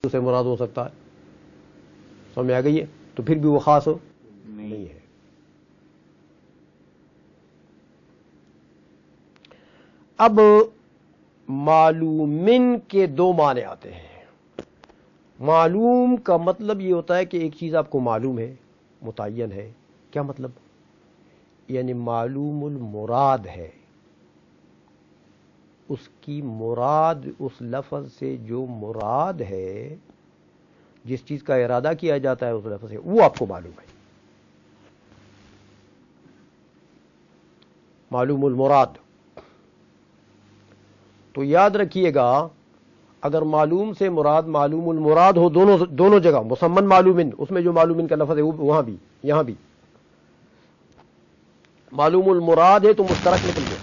سے مراد ہو سکتا ہے. سمجھ میں آ گئی ہے؟ تو پھر بھی وہ خاص نہیں ہے. اب معلومن کے دو معنی آتے ہیں. معلوم کا مطلب یہ ہوتا ہے کہ ایک چیز آپ کو معلوم ہے، متعین ہے. کیا مطلب؟ یعنی معلوم المراد ہے، اس کی مراد، اس لفظ سے جو مراد ہے، جس چیز کا ارادہ کیا جاتا ہے اس لفظ سے، وہ آپ کو معلوم ہے. معلوم المراد. تو یاد رکھیے گا، اگر معلوم سے مراد معلوم المراد ہو دونوں جگہ، مسمن معلومن، اس میں جو معلومن کا لفظ ہے وہاں بھی یہاں بھی معلوم المراد ہے، تو مشترک نکل گیا.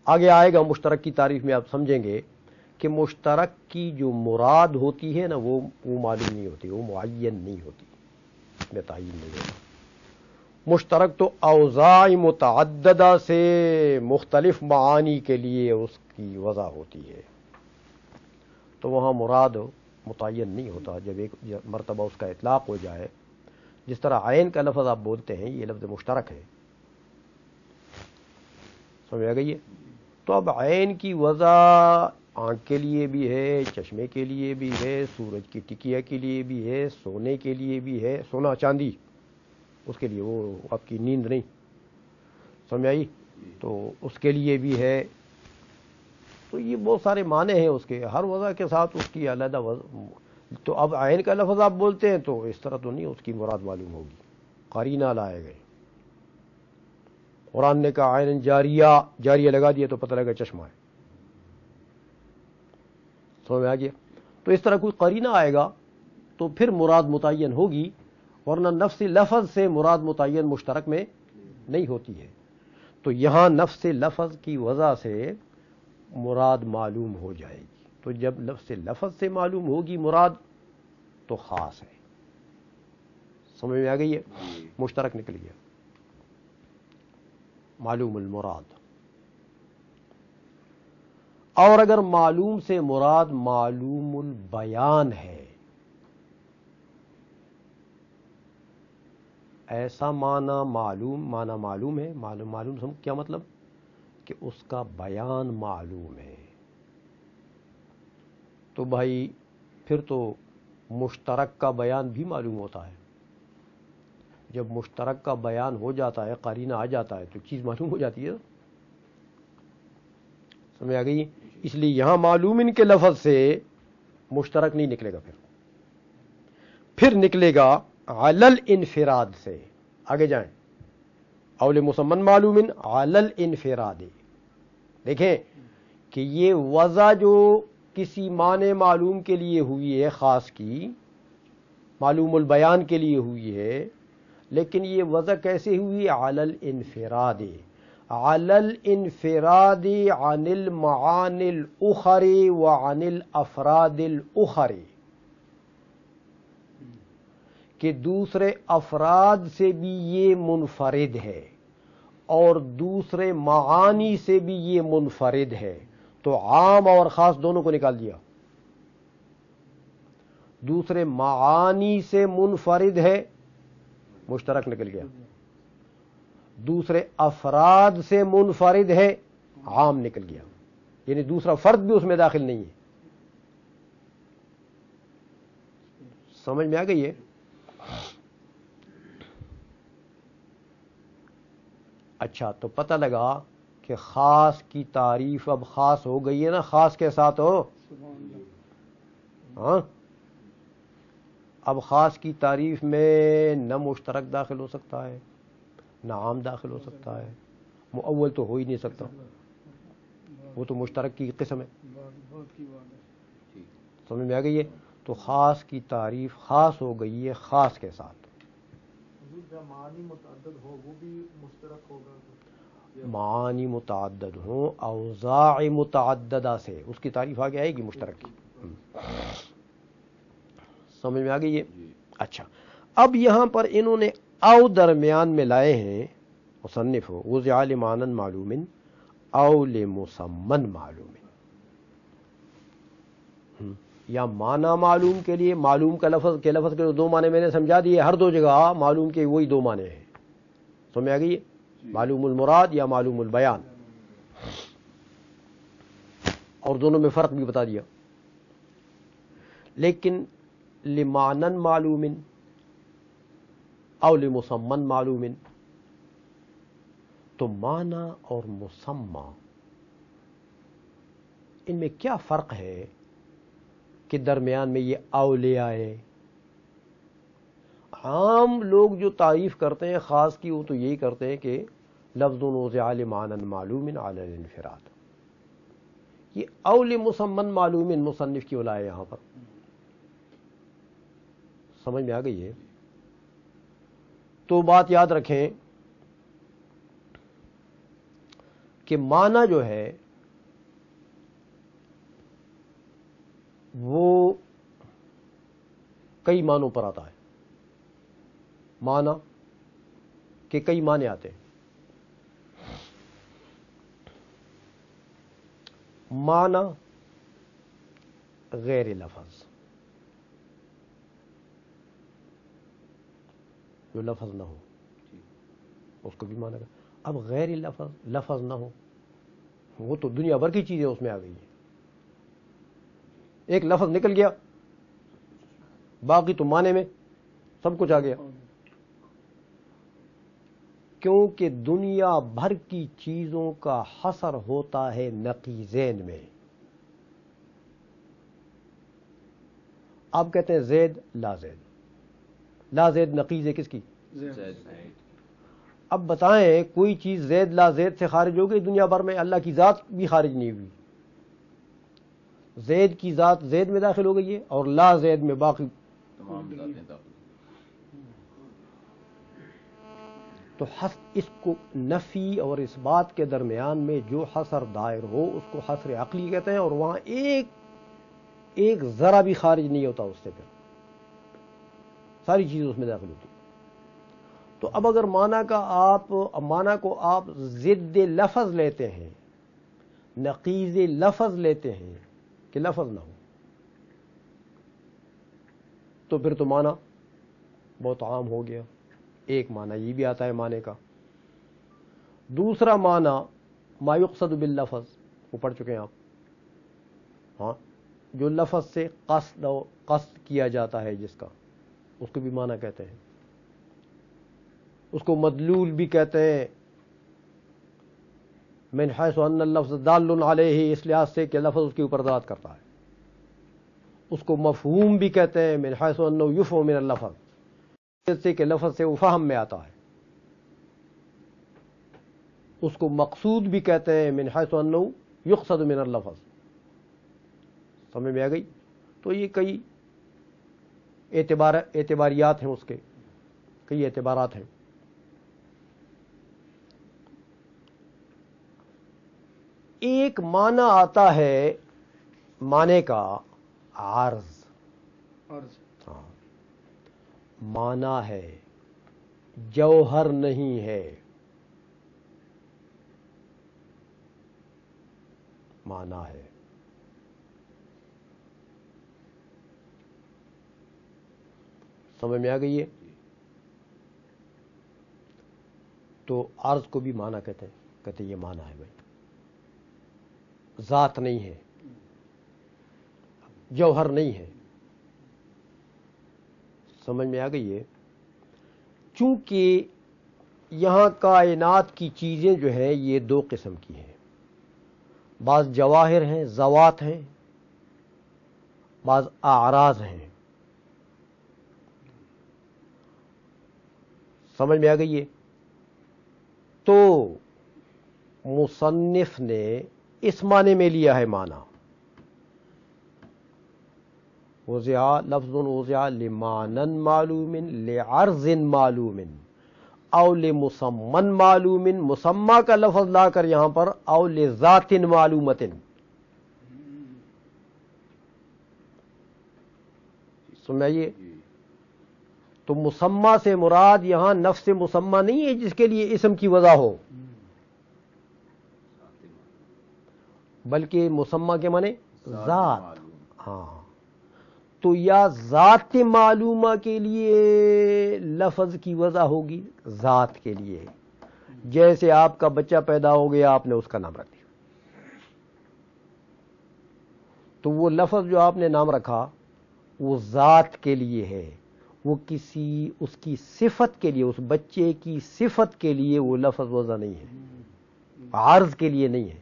آگے آئے گا مشترک کی تعریف میں، آپ سمجھیں گے کہ مشترک کی جو مراد ہوتی ہے نا، وہ معلوم نہیں ہوتی، وہ معین نہیں ہوتی، میں تعین نہیں ہوتا. مشترک تو اوضاع متعددہ سے مختلف معانی کے لیے اس کی وضع ہوتی ہے، تو وہاں مراد متعین نہیں ہوتا. جب ایک مرتبہ اس کا اطلاق ہو جائے، جس طرح عین کا لفظ آپ بولتے ہیں، یہ لفظ مشترک ہے. سمجھ آ گئی ہے؟ تو اب عین کی وضع آنکھ کے لیے بھی ہے، چشمے کے لیے بھی ہے، سورج کی ٹکیا کے لیے بھی ہے، سونے کے لیے بھی ہے، سونا چاندی اس کے لیے، وہ آپ کی نیند نہیں. سمجھ آئی؟ تو اس کے لیے بھی ہے. تو یہ بہت سارے معنی ہیں اس کے، ہر وضع کے ساتھ اس کی علیحدہ وضع. تو اب عین کا لفظ آپ بولتے ہیں تو اس طرح تو نہیں اس کی مراد معلوم ہوگی، قرینہ لائے گئے. قرآن نے کہا عین جاریہ لگا دیا تو پتہ لگا چشمہ ہے. سمجھ میں آ گیا؟ تو اس طرح کوئی قرینہ آئے گا تو پھر مراد متعین ہوگی، ورنہ نفس لفظ سے مراد متعین مشترک میں نہیں ہوتی ہے. تو یہاں نفس لفظ کی وضع سے مراد معلوم ہو جائے گی. تو جب نفس لفظ سے معلوم ہوگی مراد تو خاص ہے. سمجھ میں آ گئی ہے؟ مشترک نکل گیا، معلوم المراد. اور اگر معلوم سے مراد معلوم البیان ہے، ایسا معنی معلوم ہے. معلوم کیا مطلب؟ کہ اس کا بیان معلوم ہے. تو بھائی پھر تو مشترک کا بیان بھی معلوم ہوتا ہے. جب مشترک کا بیان ہو جاتا ہے، قرینہ آ جاتا ہے، تو چیز معلوم ہو جاتی ہے. سمجھ آ گئی؟ اس لیے یہاں معلوم ان کے لفظ سے مشترک نہیں نکلے گا، پھر نکلے گا علل انفراد سے. آگے جائیں، اول مسمن معلوم علل انفراد. دیکھیں کہ یہ وضع جو کسی معنی معلوم کے لیے ہوئی ہے، خاص کی معلوم البیان کے لیے ہوئی ہے، لیکن یہ وضع کیسے ہوئی؟ علل انفراد. علل انفراد عن المعانی الاخر وعن الافراد الاخر، کہ دوسرے افراد سے بھی یہ منفرد ہے اور دوسرے معانی سے بھی یہ منفرد ہے. تو عام اور خاص دونوں کو نکال دیا. دوسرے معانی سے منفرد ہے، مشترک نکل گیا. دوسرے افراد سے منفرد ہے، عام نکل گیا. یعنی دوسرا فرد بھی اس میں داخل نہیں ہے. سمجھ میں آ گئی ہے؟ اچھا، تو پتہ لگا کہ خاص کی تعریف اب خاص ہو گئی ہے نا، خاص کے ساتھ ہو. ہاں، اب خاص کی تعریف میں نہ مشترک داخل ہو سکتا ہے، نہ عام داخل ہو سکتا ہے، مؤول تو ہو ہی نہیں سکتا، وہ تو مشترک کی قسم ہے. سمجھ میں آ گئی ہے؟ تو خاص کی تعریف خاص ہو گئی ہے خاص کے ساتھ. معانی متعدد ہو وہ بھی مشترک ہوگا. معانی متعدد ہوں اوضاع متعددہ سے، اس کی تعریف آگے آئے گی مشترک کی. سمجھ میں آ گئی ہے؟ اچھا، اب یہاں پر انہوں نے او درمیان میں لائے ہیں مصنف ہو، وضع لمعنی معلوم او لمسمن معلوم. یا معنی معلوم کے لیے، معلوم کا لفظ کے جو دو معنی میں نے سمجھا دیے، ہر دو جگہ معلوم کے وہی دو معنی ہیں، سمجھ آ گئی ہے؟ معلوم المراد یا معلوم البیان، اور دونوں میں فرق بھی بتا دیا. لیکن لمعنن معلوم او لمسمن معلوم، تو معنی اور مسمى ان میں کیا فرق ہے کہ درمیان میں یہ او لے آئے؟ عام لوگ جو تعریف کرتے ہیں خاص کی، وہ تو یہی کرتے ہیں کہ لفظ وضع لمعنى معلوم علی الانفراد. یہ او لمسمن معلوم مصنف کیوں لائے یہاں پر؟ سمجھ میں آ گئی ہے؟ تو بات یاد رکھیں کہ معنی جو ہے وہ کئی معنوں پر آتا ہے. معنی کے کئی معنی آتے ہیں. معنی غیر لفظ، جو لفظ نہ ہو اس کو بھی معنی کا. اب غیر لفظ نہ ہو، وہ تو دنیا بھر کی چیزیں اس میں آ گئی ہیں. ایک لفظ نکل گیا، باقی تو معنی میں سب کچھ آ گیا. کیونکہ دنیا بھر کی چیزوں کا حصر ہوتا ہے نقیضین میں. آپ کہتے ہیں زید لا زید، لا زید نقیض ہے کس کی؟ اب بتائیں کوئی چیز زید لا زید سے خارج ہو گئی دنیا بھر میں؟ اللہ کی ذات بھی خارج نہیں ہوئی. زید کی ذات زید میں داخل ہو گئی ہے اور لا زید میں باقی تمام ذاتیں داخل. تو اس کو نفی اور اس بات کے درمیان میں جو حصر دائر ہو اس کو حصر عقلی کہتے ہیں، اور وہاں ایک ذرا بھی خارج نہیں ہوتا اس سے، پھر ساری چیز اس میں داخل ہوتی. تو اب اگر معنی کو آپ ضد لفظ لیتے ہیں، نقیض لفظ لیتے ہیں کہ لفظ نہ ہو، تو پھر تو معنی بہت عام ہو گیا. ایک معنی یہ بھی آتا ہے معنی کا. دوسرا معنی ما یقصد باللفظ، وہ پڑھ چکے ہیں آپ. ہاں، جو لفظ سے قصد کیا جاتا ہے جس کا، اس کو بھی معنی کہتے ہیں. اس کو مدلول بھی کہتے ہیں، من حیث ان اللفظ دال علیہ، اس لحاظ سے کہ لفظ اس کے اوپر دلالت کرتا ہے. اس کو مفہوم بھی کہتے ہیں، من حیث انہ یفهم من اللفظ، سے کہ لفظ سے وہ فہم میں آتا ہے. اس کو مقصود بھی کہتے ہیں، من حیث انہ یقصد من اللفظ. سمجھ میں آ گئی؟ تو یہ کئی اعتباریات ہیں، اس کے کئی اعتبارات ہیں. ایک معنی آتا ہے معنی کا عرض. ہاں، معنی ہے، جوہر نہیں ہے. معنی ہے. سمجھ میں آ گئی ہے؟ تو عرض کو بھی معنی کہتے ہیں یہ معنی ہے بھائی، ذات نہیں ہے، جوہر نہیں ہے. سمجھ میں آ گئی ہے؟ چونکہ یہاں کائنات کی چیزیں جو ہیں یہ دو قسم کی ہیں. بعض جواہر ہیں، ذوات ہیں، بعض اعراض ہیں. سمجھ میں آ گئی ہے؟ تو مصنف نے اس معنی میں لیا ہے معنی وضع لفظ وضع لمعنن معلوم لعرض معلوم او لمسمن معلوم، مسمى کا لفظ لا کر یہاں پر او لذات معلومت. سمجھئے؟ تو مسمى سے مراد یہاں نفس مسمى نہیں ہے جس کے لیے اسم کی وضع ہو، بلکہ مسمى کے معنی ذات. ہاں تو یا ذات معلومہ کے لیے لفظ کی وضع ہوگی، ذات کے لیے، جیسے آپ کا بچہ پیدا ہو گیا آپ نے اس کا نام رکھ دیا، تو وہ لفظ جو آپ نے نام رکھا وہ ذات کے لیے ہے، وہ کسی اس کی صفت کے لیے، اس بچے کی صفت کے لیے وہ لفظ وضع نہیں ہے، عرض کے لیے نہیں ہے۔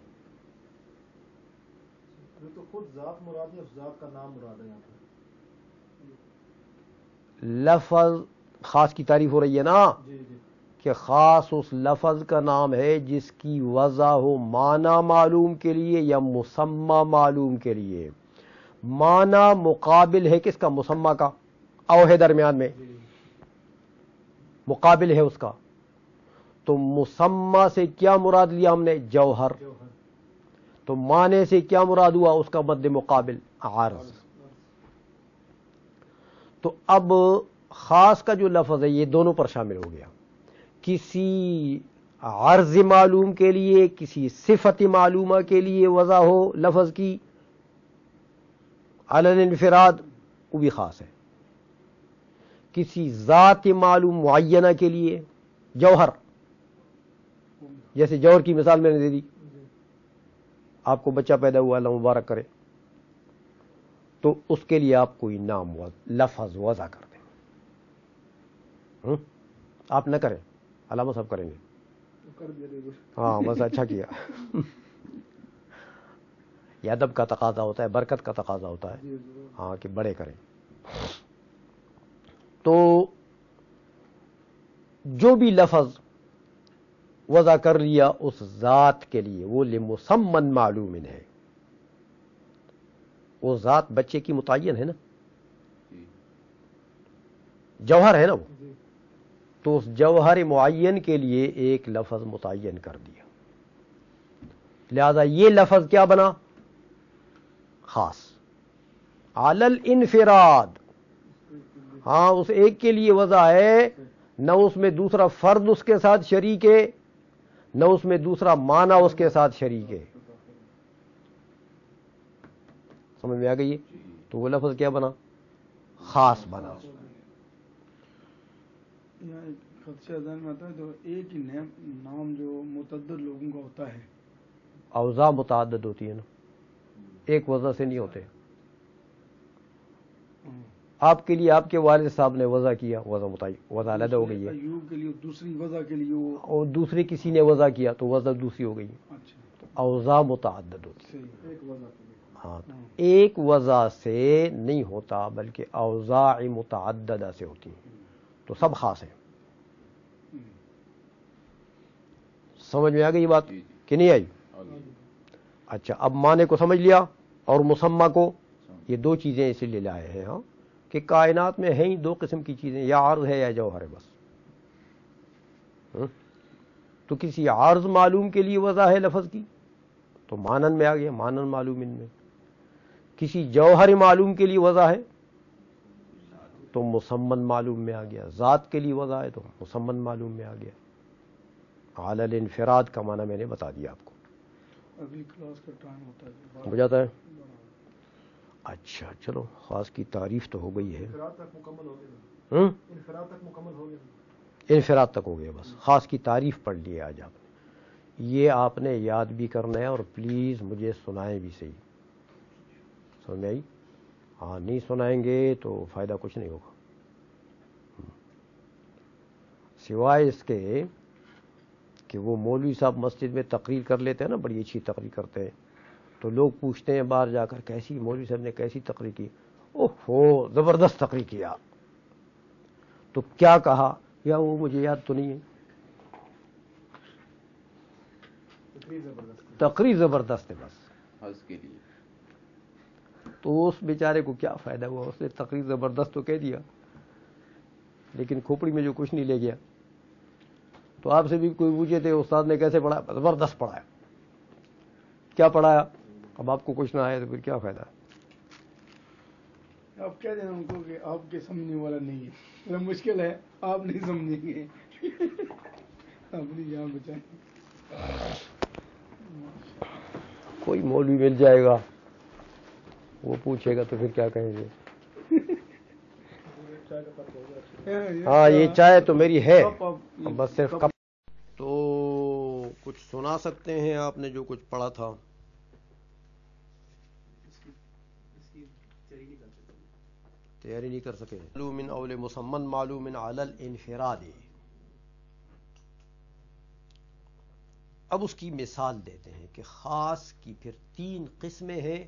یہ تو خود ذات مراد ہے، اس ذات کا نام مراد ہے یہاں پہ۔ لفظ خاص کی تعریف ہو رہی ہے نا، جی جی کہ خاص اس لفظ کا نام ہے جس کی وضع ہو معنی معلوم کے لیے یا مسمى معلوم کے لیے۔ معنی مقابل ہے کس کا؟ مسمى کا، او ہے درمیان میں، مقابل ہے اس کا، تو مسمى سے کیا مراد لیا ہم نے؟ جوہر، تو معنی سے کیا مراد ہوا؟ اس کا مد مقابل عرض۔ تو اب خاص کا جو لفظ ہے یہ دونوں پر شامل ہو گیا، کسی عرض معلوم کے لیے، کسی صفت معلومہ کے لیے وضع ہو لفظ کی علی الانفراد، وہ بھی خاص ہے، کسی ذات معلوم معینہ کے لیے، جوہر، جیسے جوہر کی مثال میں نے دے دی، آپ کو بچہ پیدا ہوا اللہ مبارک کرے، تو اس کے لیے آپ کوئی نام لفظ وضع کر دیں، آپ نہ کریں، علامہ صاحب کریں گے، ہاں بس اچھا کیا، یہ ادب کا تقاضا ہوتا ہے، برکت کا تقاضا ہوتا ہے، ہاں کہ بڑے کریں۔ تو جو بھی لفظ وضع کر لیا اس ذات کے لیے وہ لمسمى معلوم ہے، وہ ذات بچے کی متعین ہے نا، جوہر ہے نا وہ، تو اس جوہر معین کے لیے ایک لفظ متعین کر دیا، لہذا یہ لفظ کیا بنا؟ خاص، علی الانفراد، ہاں اس ایک کے لیے وضع ہے، نہ اس میں دوسرا فرد اس کے ساتھ شریک ہے، نہ اس میں دوسرا معنی اس کے ساتھ شریک ہے، سمجھ میں آ گئی ہے؟ تو وہ لفظ کیا بنا؟ خاص بنا۔ خدشہ ذہن میں آتا ہے تو ایک ہی نام جو متعدد لوگوں کا ہوتا ہے، اوضاع متعدد ہوتی ہے نا، ایک وضع سے نہیں ہوتے۔ آپ کے لیے آپ کے والد صاحب نے وضع کیا، وضع متعین، وضع علیحدہ ہو گئی ہے، ایوب کے لیے دوسری وضع کے لیے وہ، اور دوسرے کسی نے وضع کیا تو وضع دوسری ہو گئی، اوضاع متعدد ہوتی ہے، ایک وضع کے لیے۔ ہاں ایک وضع سے نہیں ہوتا بلکہ اوضاع متعددہ سے ہوتی ہیں، تو سب خاص ہیں۔ سمجھ میں آ گئی یہ بات کہ نہیں آئی؟ اچھا اب معنی کو سمجھ لیا اور مسمى کو، یہ دو چیزیں اسی لیے لائے ہیں ہاں کہ کائنات میں ہیں ہی دو قسم کی چیزیں، یا عرض ہے یا جوہر ہے بس۔ تو کسی عرض معلوم کے لیے وضع ہے لفظ کی تو مانن میں آ گیا، مانن معلوم ان میں، کسی جوہر معلوم کے لیے وضع ہے تو مسمن معلوم میں آ گیا، ذات کے لیے وضع ہے تو مسمن معلوم میں آ گیا۔ علی الانفراد کا معنی میں نے بتا دیا آپ کو، اگلی کلاس کا ٹائم ہوتا ہے، ہو جاتا ہے۔ اچھا چلو خاص کی تعریف تو ہو گئی ہے، انفراد تک مکمل ہو گیا، انفراد تک مکمل ہو گیا، انفراد تک ہو گیا، بس خاص کی تعریف پڑھ لی ہے آج آپ نے، یہ آپ نے یاد بھی کرنا ہے اور پلیز مجھے سنائیں بھی صحیح، سمجھ میں آئی؟ ہاں نہیں سنائیں گے تو فائدہ کچھ نہیں ہوگا، سوائے اس کے کہ وہ مولوی صاحب مسجد میں تقریر کر لیتے ہیں نا، بڑی اچھی تقریر کرتے ہیں، تو لوگ پوچھتے ہیں باہر جا کر کیسی مولوی صاحب نے کیسی تقریر کی؟ اوہ زبردست تقریر کیا، تو کیا کہا یا وہ مجھے یاد تو نہیں ہے، تقریر زبردست ہے بس، حج کے لیے تو اس بیچارے کو کیا فائدہ ہوا، اس نے تقریر زبردست تو کہہ دیا لیکن کھوپڑی میں جو کچھ نہیں لے گیا۔ تو آپ سے بھی کوئی پوچھے تھے استاد نے کیسے پڑھایا؟ زبردست پڑھایا، کیا پڑھایا؟ اب آپ کو کچھ نہ آئے تو پھر کیا فائدہ؟ آپ کہہ دینا ان کو کہ آپ کے سمجھنے والا نہیں ہے، مشکل ہے، آپ نہیں سمجھیں گے، اپنی جان بچائیں۔ کوئی مولوی مل جائے گا وہ پوچھے گا تو پھر کیا کہیں گے؟ چائے کا کپ ہوگا. ہاں یہ چائے تو میری ہے، بس صرف کپ. کپ. تو کچھ سنا سکتے ہیں آپ نے جو کچھ پڑھا تھا؟ تیاری نہیں کر سکے. معلوم اول مسمن معلوم علی الانفراد. اب اس کی مثال دیتے ہیں کہ خاص کی پھر 3 قسمیں ہیں.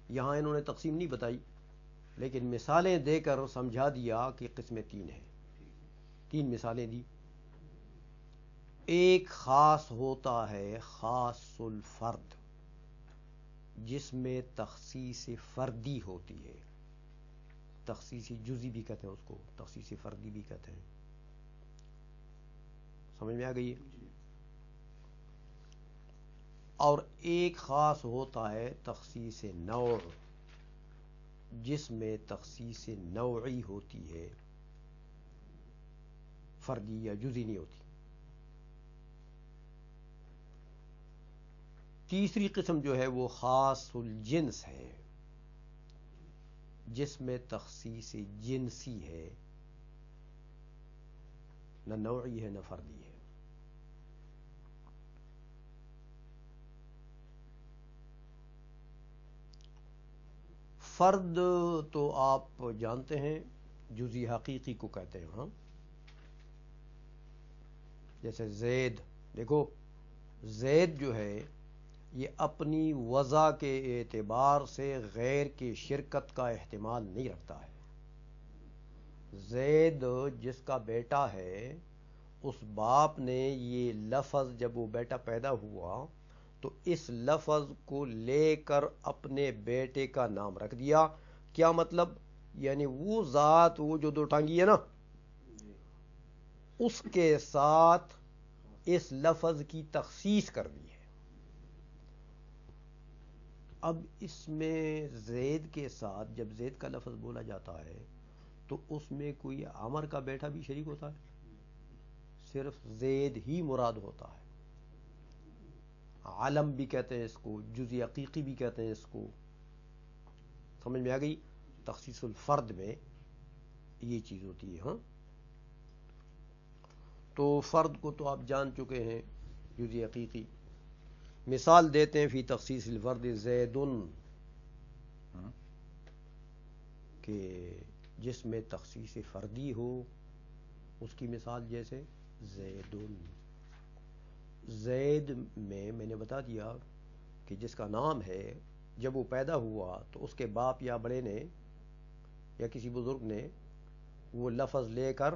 یہاں انہوں نے تقسیم نہیں بتائی لیکن مثالیں دے کر سمجھا دیا کہ قسمیں 3 ہیں. 3 مثالیں دی. ایک خاص ہوتا ہے خاص الفرد، جس میں تخصیص فردی ہوتی ہے. تخصیصی جزی بھی کہتے ہیں اس کو، تخصیص فردی بھی کہتے ہیں. سمجھ میں آ گئی ہے؟ اور ایک خاص ہوتا ہے تخصیص نوع، جس میں تخصیص نوعی ہوتی ہے، فردی یا جزی نہیں ہوتی. تیسری قسم جو ہے وہ خاص الجنس ہے، جس میں تخصیص جنسی ہے، نہ نوعی ہے نہ فردی ہے. فرد تو آپ جانتے ہیں جزی حقیقی کو کہتے ہیں. ہاں جیسے زید، دیکھو زید جو ہے یہ اپنی وضع کے اعتبار سے غیر کی شرکت کا احتمال نہیں رکھتا ہے. زید جس کا بیٹا ہے، اس باپ نے یہ لفظ جب وہ بیٹا پیدا ہوا تو اس لفظ کو لے کر اپنے بیٹے کا نام رکھ دیا. کیا مطلب؟ یعنی وہ ذات، وہ جو 2 ٹانگی ہے نا، اس کے ساتھ اس لفظ کی تخصیص کر دی ہے. اب اس میں زید کے ساتھ جب زید کا لفظ بولا جاتا ہے تو اس میں کوئی عمر کا بیٹا بھی شریک ہوتا ہے؟ صرف زید ہی مراد ہوتا ہے. علم بھی کہتے ہیں اس کو، جزء حقیقی بھی کہتے ہیں اس کو. سمجھ میں آ گئی؟ تخصیص الفرد میں یہ چیز ہوتی ہے. ہاں تو فرد کو تو آپ جان چکے ہیں، جزء حقیقی. مثال دیتے ہیں فی تخصیص الفرد زید، کہ جس میں تخصیص فردی ہو اس کی مثال جیسے زید. زید میں نے بتا دیا کہ جس کا نام ہے، جب وہ پیدا ہوا تو اس کے باپ یا بڑے نے یا کسی بزرگ نے وہ لفظ لے کر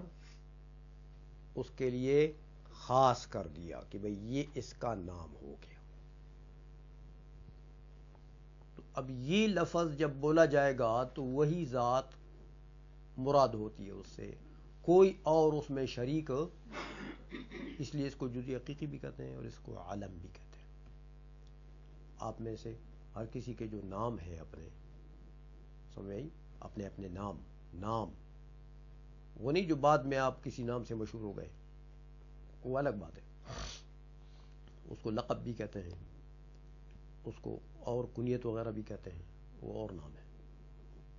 اس کے لیے خاص کر دیا کہ بھئی یہ اس کا نام ہو گیا. تو اب یہ لفظ جب بولا جائے گا تو وہی ذات مراد ہوتی ہے اس سے، کوئی اور اس میں شریک. اس لیے اس کو جزء حقیقی بھی کہتے ہیں اور اس کو عالم بھی کہتے ہیں. آپ میں سے ہر کسی کے جو نام ہے اپنے، سمجھ آئی؟ اپنے اپنے نام وہ نہیں جو بعد میں آپ کسی نام سے مشہور ہو گئے، وہ الگ بات ہے. اس کو لقب بھی کہتے ہیں، اس کو اور کنیت وغیرہ بھی کہتے ہیں، وہ اور نام ہے.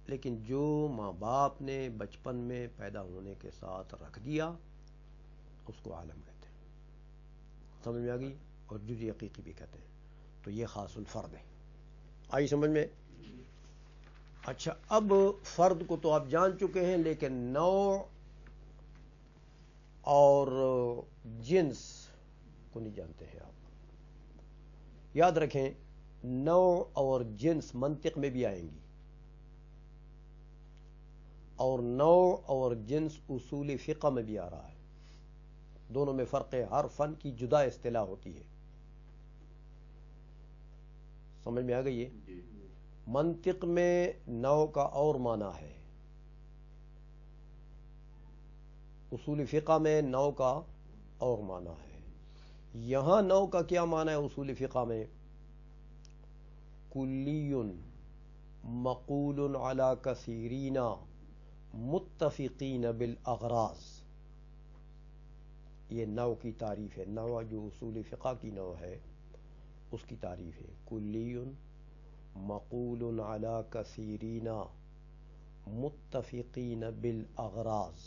لیکن جو ماں باپ نے بچپن میں پیدا ہونے کے ساتھ رکھ دیا اس کو عالم کہتے ہیں. سمجھ میں آ گئی؟ اور جزء حقیقی بھی کہتے ہیں. تو یہ خاص الفرد ہے. آئی سمجھ میں؟ اچھا، اب فرد کو تو آپ جان چکے ہیں، لیکن نوع اور جنس کو نہیں جانتے ہیں آپ. یاد رکھیں نوع اور جنس منطق میں بھی آئیں گی، اور نوع اور جنس اصول فقہ میں بھی آ رہا ہے. دونوں میں فرق ہے، ہر فن کی جدا اصطلاح ہوتی ہے. سمجھ میں آ گئی ہے؟ منطق میں نوع کا اور معنی ہے، اصول فقہ میں نوع کا اور معنی ہے. یہاں نوع کا کیا معنی ہے اصول فقہ میں؟ کلی مقول علی کثیرین متفقین بالاغراض. یہ نوع کی تعریف ہے. نوع جو اصول فقہ کی نوع ہے اس کی تعریف ہے. کلی مقول علی کثیرین متفقین بالاغراض.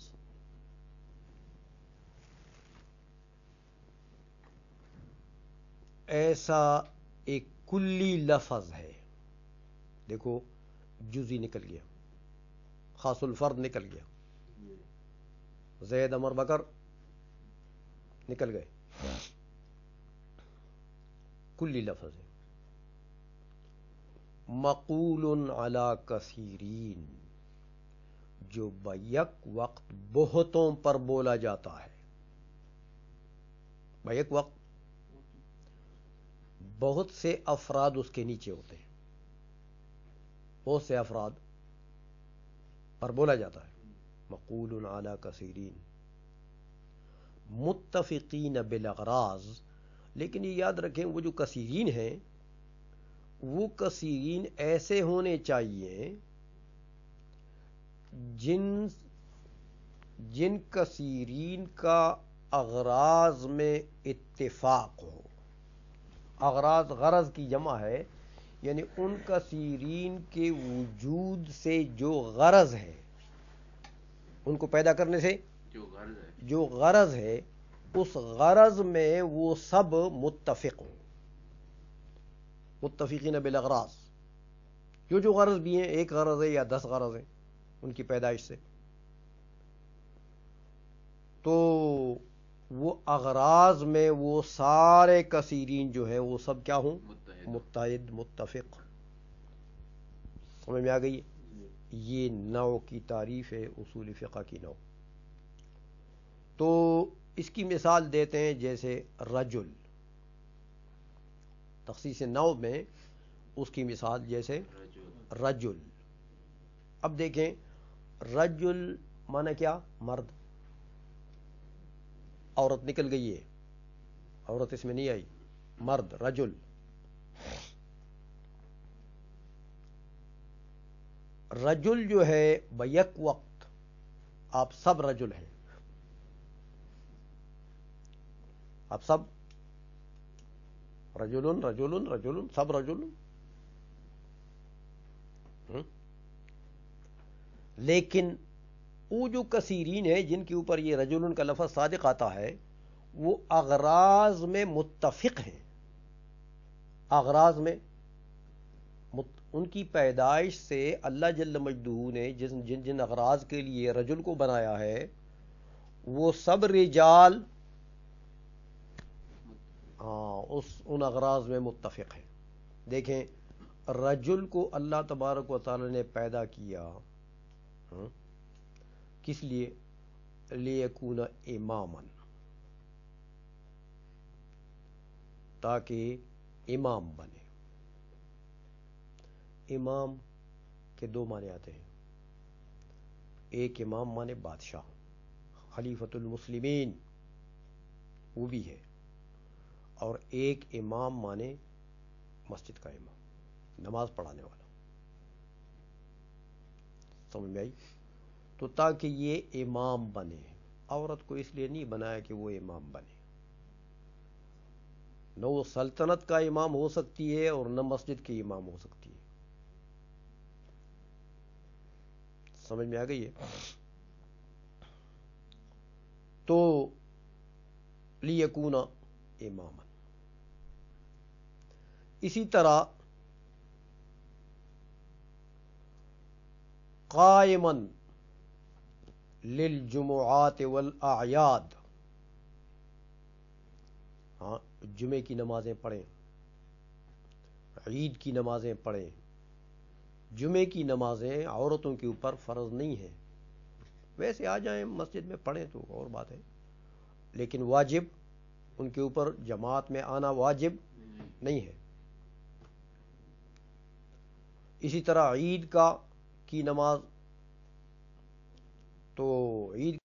ایسا ایک کلی لفظ ہے. دیکھو جزی نکل گیا، خاص الفرد نکل گیا، زید عمر بکر نکل گئے، کلی لفظ ہے. مقول علی کثیرین، جو بیک وقت بہتوں پر بولا جاتا ہے. بیک وقت بہت سے افراد اس کے نیچے ہوتے ہیں، بہت سے افراد پر بولا جاتا ہے. مقول علی کثیرین متفقین بالاغراض. لیکن یہ یاد رکھیں وہ جو کثیرین ہیں وہ کثیرین ایسے ہونے چاہیے جن کثیرین کا اغراض میں اتفاق ہو. اغراض غرض کی جمع ہے، یعنی ان کثیرین کے وجود سے جو غرض ہے، ان کو پیدا کرنے سے جو غرض ہے، اس غرض میں وہ سب متفق ہوں. متفقین بالاغراض، جو غرض بھی ہیں، ایک غرض ہے یا 10 غرض ہیں ان کی پیدائش سے، تو وہ اغراض میں وہ سارے کثیرین جو ہیں وہ سب کیا ہوں؟ متحد، متفق. سمجھ میں آ گئی؟ یہ نوع کی تعریف ہے اصول فقہ کی نوع. تو اس کی مثال دیتے ہیں جیسے رجل، تخصیص نوع میں اس کی مثال جیسے رجل. اب دیکھیں رجل معنی کیا؟ مرد. عورت نکل گئی ہے، عورت اس میں نہیں آئی، مرد رجل. رجل جو ہے بیک وقت آپ سب رجل ہیں، آپ سب رجل رجل رجل، سب رجل. لیکن وہ جو کثیرین ہیں جن کے اوپر یہ رجل کا لفظ صادق آتا ہے وہ اغراض میں متفق ہیں. اغراض میں ان کی پیدائش سے اللہ جل مجدہ نے جن اغراض کے لیے رجل کو بنایا ہے وہ سب رجال ان اغراض میں متفق ہیں. دیکھیں رجل کو اللہ تبارک و تعالی نے پیدا کیا کس لیے؟ لیکون اماما، تاکہ امام بنے. امام کے دو معنی آتے ہیں، ایک امام مانے بادشاہ، خلیفۃ المسلمین وہ بھی ہے، اور ایک امام مانے مسجد کا امام، نماز پڑھانے والا. سمجھ میں آئی؟ تو تاکہ یہ امام بنے. عورت کو اس لیے نہیں بنایا کہ وہ امام بنے، نہ وہ سلطنت کا امام ہو سکتی ہے اور نہ مسجد کی امام ہو سکتی ہے. سمجھ میں آ گئی ہے؟ تو لیکون اماما. اسی طرح قائما للجمعات والاعیاد، جمعے کی نمازیں پڑھیں، عید کی نمازیں پڑھیں. جمعے کی نمازیں عورتوں کے اوپر فرض نہیں ہیں، ویسے آ جائیں مسجد میں پڑھیں تو اور بات ہے، لیکن واجب ان کے اوپر جماعت میں آنا واجب نہیں ہے. اسی طرح عید کی نماز، تو عید